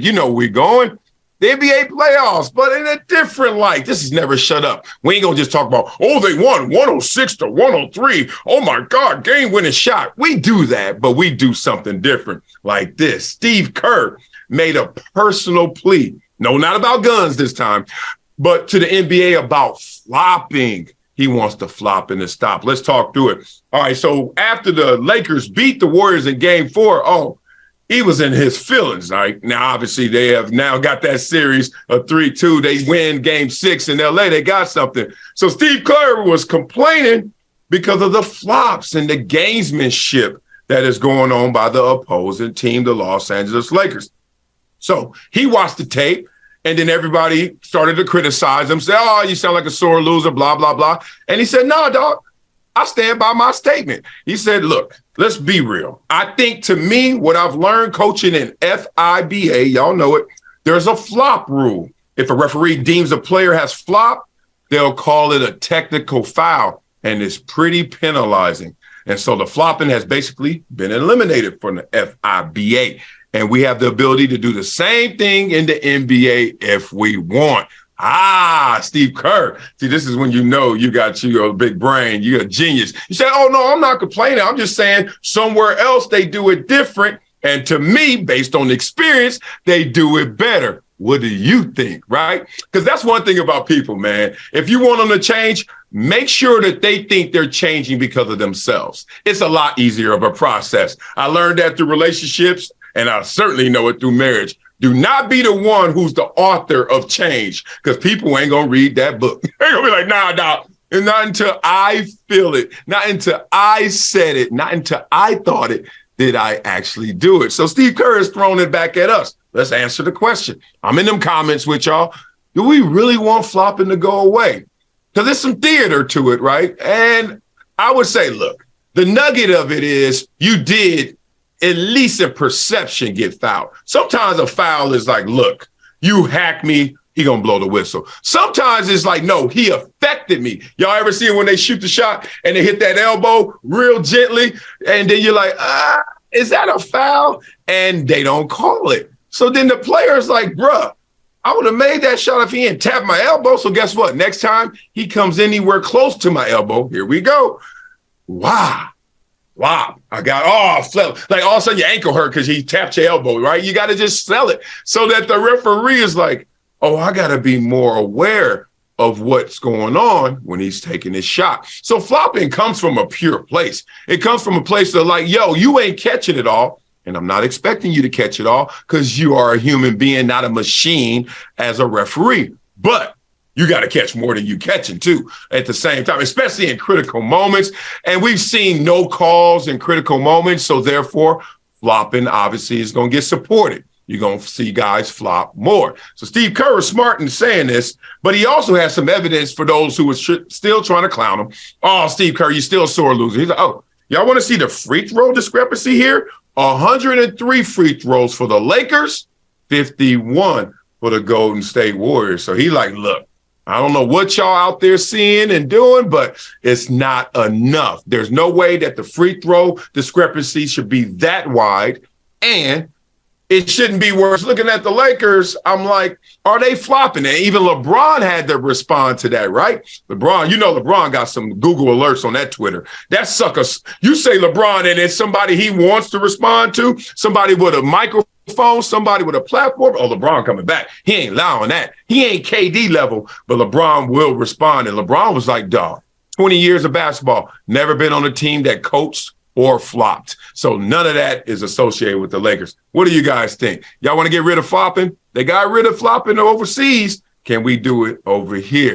You know we're going. The NBA playoffs, but in a different light. This is never shut up. We ain't going to just talk about, oh, they won 106 to 103. Oh, my God, game-winning shot. We do that, but we do something different like this. Steve Kerr made a personal plea. No, not about guns this time, but to the NBA about flopping. He wants to flop and to stop. Let's talk through it. All right, so after the Lakers beat the Warriors in Game 4, he was in his feelings, right? Now, obviously, they have now got that series of 3-2. They win Game 6 in L.A. They got something. So Steve Kerr was complaining because of the flops and the gamesmanship that is going on by the opposing team, the Los Angeles Lakers. So he watched the tape, and then everybody started to criticize him, say, oh, you sound like a sore loser, blah, blah, blah. And he said, no, dog, I stand by my statement. He said, look, let's be real. I think, to me, what I've learned coaching in FIBA, y'all know it, there's a flop rule. If a referee deems a player has flopped, they'll call it a technical foul, and it's pretty penalizing. And so the flopping has basically been eliminated from the FIBA. And we have the ability to do the same thing in the NBA if we want. Steve Kerr. See, this is when you know you got your big brain. You're a genius. You say, oh, no, I'm not complaining. I'm just saying somewhere else they do it different. And to me, based on experience, they do it better. What do you think, right? Because that's one thing about people, man. If you want them to change, make sure that they think they're changing because of themselves. It's a lot easier of a process. I learned that through relationships, and I certainly know it through marriage. Do not be the one who's the author of change, because people ain't going to read that book. They're going to be like, nah. And not until I feel it, not until I said it, not until I thought it, did I actually do it. So Steve Kerr has thrown it back at us. Let's answer the question. I'm in them comments with y'all. Do we really want flopping to go away? Because there's some theater to it, right? And I would say, look, the nugget of it is you did at least in perception get fouled. Sometimes a foul is like, look, you hacked me, he gonna blow the whistle. Sometimes it's like, no, he affected me. Y'all ever see it when they shoot the shot and they hit that elbow real gently, and then you're like, is that a foul? And they don't call it. So then the player's like, bruh, I would have made that shot if he hadn't tapped my elbow. So guess what? Next time he comes anywhere close to my elbow, here we go. Wow. I got, like all of a sudden your ankle hurt because he tapped your elbow, right? You got to just sell it so that the referee is like, oh, I got to be more aware of what's going on when he's taking his shot. So flopping comes from a pure place. It comes from a place of like, yo, you ain't catching it all. And I'm not expecting you to catch it all because you are a human being, not a machine as a referee. But you got to catch more than you catching, too, at the same time, especially in critical moments. And we've seen no calls in critical moments. So therefore, flopping obviously is going to get supported. You're going to see guys flop more. So Steve Kerr is smart in saying this, but he also has some evidence for those who are still trying to clown him. Oh, Steve Kerr, you're still a sore loser. He's like, oh, y'all want to see the free throw discrepancy here? 103 free throws for the Lakers, 51 for the Golden State Warriors. So he like, look, I don't know what y'all out there seeing and doing, but it's not enough. There's no way that the free throw discrepancy should be that wide, and it shouldn't be worse. Looking at the Lakers, I'm like, are they flopping? And even LeBron had to respond to that, right? LeBron got some Google alerts on that Twitter. That sucker, you say LeBron and it's somebody he wants to respond to, somebody with a microphone, somebody with a platform. Oh, LeBron coming back. He ain't allowing that. He ain't KD level, but LeBron will respond. And LeBron was like, dog, 20 years of basketball, never been on a team that coached or flopped. So none of that is associated with the Lakers. What do you guys think? Y'all want to get rid of flopping? They got rid of flopping overseas. Can we do it over here?